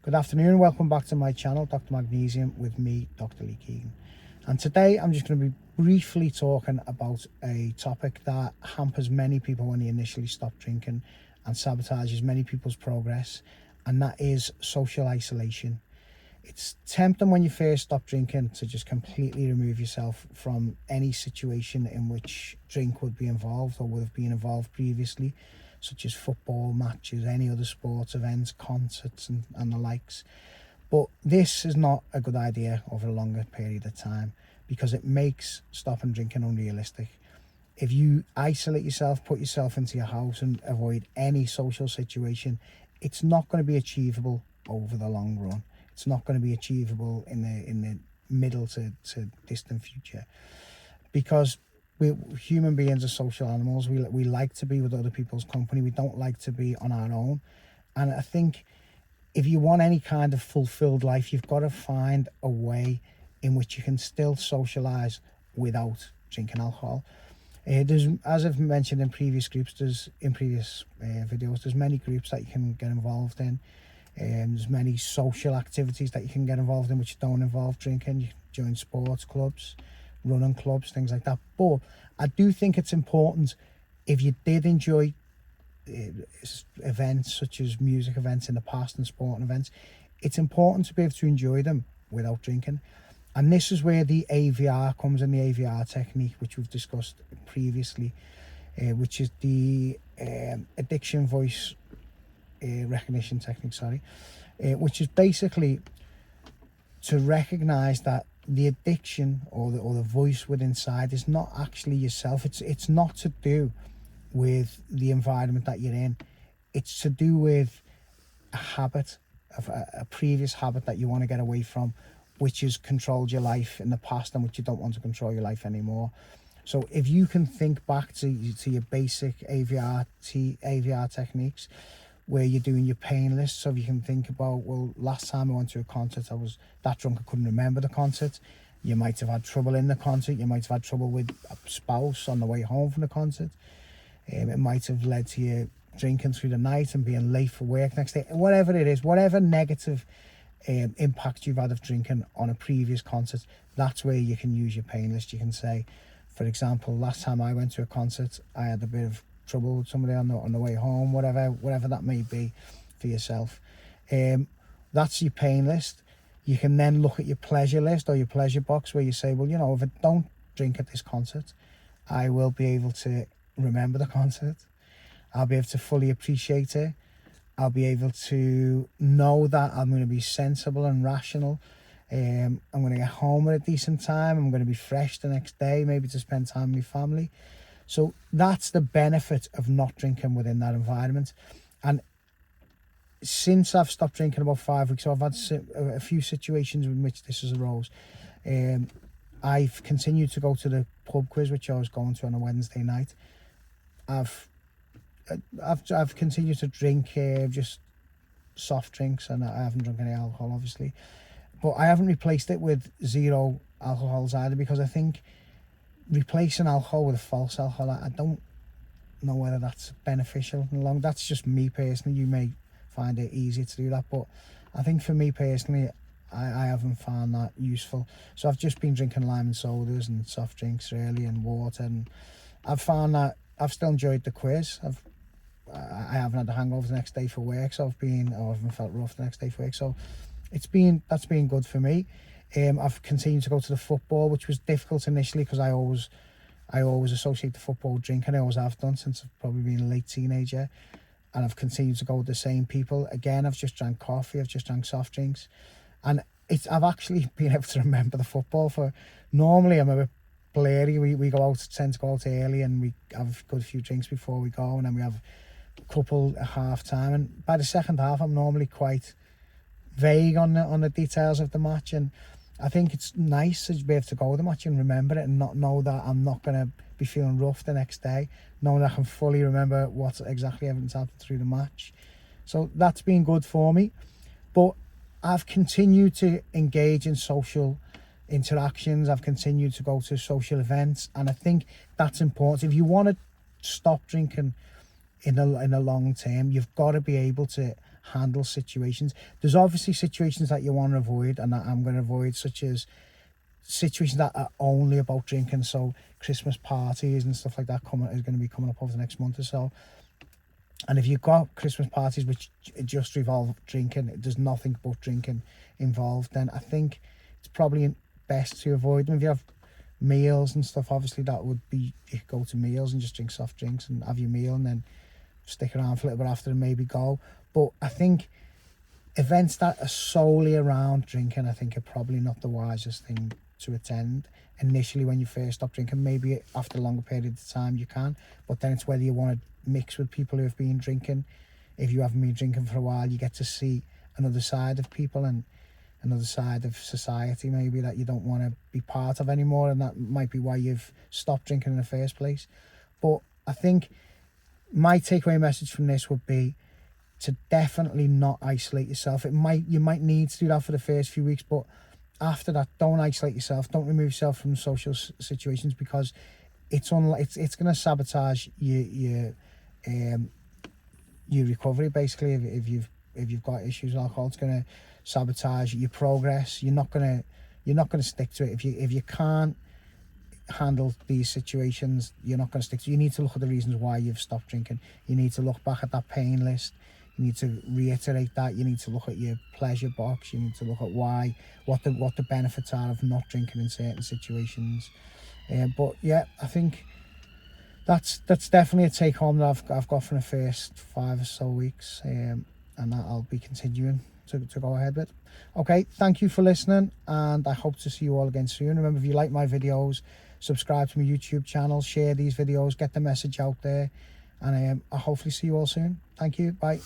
Good afternoon, welcome back to my channel, Dr. Magnesium, with me, Dr. Lee Keegan. And today I'm just going to be briefly talking about a topic that hampers many people when they initially stop drinking and sabotages many people's progress, and that is social isolation. It's tempting when you first stop drinking to just completely remove yourself from any situation in which drink would be involved or would have been involved previously, such as football matches, any other sports events, concerts and the likes. But this is not a good idea over a longer period of time because it makes stopping drinking unrealistic. If you isolate yourself, put yourself into your house and avoid any social situation, it's not going to be achievable over the long run. It's not going to be achievable in the middle to distant future, because we human beings are social animals. We like to be with other people's company. We don't like to be on our own. And I think if you want any kind of fulfilled life, you've got to find a way in which you can still socialize without drinking alcohol. There's, as I've mentioned in previous groups, videos, there's many groups that you can get involved in. There's many social activities that you can get involved in which don't involve drinking. You can join sports clubs, running clubs, things like that. But I do think it's important, if you did enjoy events such as music events in the past and sporting events, it's important to be able to enjoy them without drinking. And this is where the AVR comes in, the AVR technique, which we've discussed previously, which is the addiction voice recognition technique, which is basically to recognize that the addiction or the voice within inside is not actually yourself. It's not to do with the environment that you're in. It's to do with a habit, of a previous habit that you want to get away from, which has controlled your life in the past and which you don't want to control your life anymore. So if you can think back to your basic AVR techniques, where you're doing your pain list, so if you can think about, well, last time I went to a concert, I was that drunk I couldn't remember the concert. You might have had trouble in the concert. You might have had trouble with a spouse on the way home from the concert. It might have led to you drinking through the night and being late for work next day. Whatever it is, whatever negative impact you've had of drinking on a previous concert, that's where you can use your pain list. You can say, for example, last time I went to a concert, I had a bit of trouble with somebody on the way home, whatever that may be for yourself. That's your pain list. You can then look at your pleasure list or your pleasure box, where you say, well, if I don't drink at this concert, I will be able to remember the concert. I'll be able to fully appreciate it. I'll be able to know that I'm going to be sensible and rational. I'm going to get home at a decent time. I'm going to be fresh the next day, maybe to spend time with my family. So that's the benefit of not drinking within that environment. And since I've stopped drinking about 5 weeks, so I've had a few situations in which this has arose. I've continued to go to the pub quiz, which I was going to on a Wednesday night. I've continued to drink just soft drinks, and I haven't drunk any alcohol, obviously. But I haven't replaced it with zero alcohols either, because I think replacing alcohol with a false alcohol, I don't know whether that's beneficial in the long. That's just me personally. You may find it easier to do that, but I think for me personally, I haven't found that useful. So I've just been drinking lime and sodas and soft drinks really, and water, and I've found that I've still enjoyed the quiz. I haven't had a hangover the next day for work, so I haven't felt rough the next day for work, so that's been good for me. I've continued to go to the football, which was difficult initially because I always associate the football with drinking. I always have done since I've probably been a late teenager, and I've continued to go with the same people. Again, I've just drank coffee, I've just drank soft drinks, and I've actually been able to remember the football. For normally I'm a bit blurry. We tend to go out early, and we have a good few drinks before we go, and then we have a couple at half time, and by the second half I'm normally quite vague on the details of the match. And I think it's nice to be able to go to the match and remember it, and not know that I'm not going to be feeling rough the next day, knowing that I can fully remember what exactly everything's happened through the match. So that's been good for me. But I've continued to engage in social interactions. I've continued to go to social events, and I think that's important. If you want to stop drinking in the long term, you've got to be able to handle situations. There's obviously situations that you want to avoid and that I'm going to avoid, such as situations that are only about drinking. So Christmas parties and stuff like that is going to be coming up over the next month or so. And if you've got Christmas parties which just revolve drinking, there's nothing but drinking involved, then I think it's probably best to avoid them. If you have meals and stuff, obviously that would be, you could go to meals and just drink soft drinks and have your meal and then stick around for a little bit after and maybe go. But I think events that are solely around drinking, I think, are probably not the wisest thing to attend initially when you first stop drinking. Maybe after a longer period of time you can, but then it's whether you want to mix with people who have been drinking. If you haven't been drinking for a while, you get to see another side of people and another side of society maybe that you don't want to be part of anymore, and that might be why you've stopped drinking in the first place. But I think my takeaway message from this would be to definitely not isolate yourself. You might need to do that for the first few weeks, but after that, don't isolate yourself. Don't remove yourself from social situations, because it's going to sabotage your recovery. Basically, if you've got issues with alcohol, it's going to sabotage your progress. You're not going to stick to it. If you can't handle these situations, you're not going to stick to it. You need to look at the reasons why you've stopped drinking. You need to look back at that pain list. You need to reiterate that. You need to look at your pleasure box. You need to look at what the benefits are of not drinking in certain situations. But yeah, I think that's definitely a take home that I've got from the first 5 or so weeks, and that I'll be continuing to go ahead with. Okay, thank you for listening, and I hope to see you all again soon. Remember, if you like my videos, subscribe to my YouTube channel, share these videos, get the message out there, and I'll hopefully see you all soon. Thank you. Bye.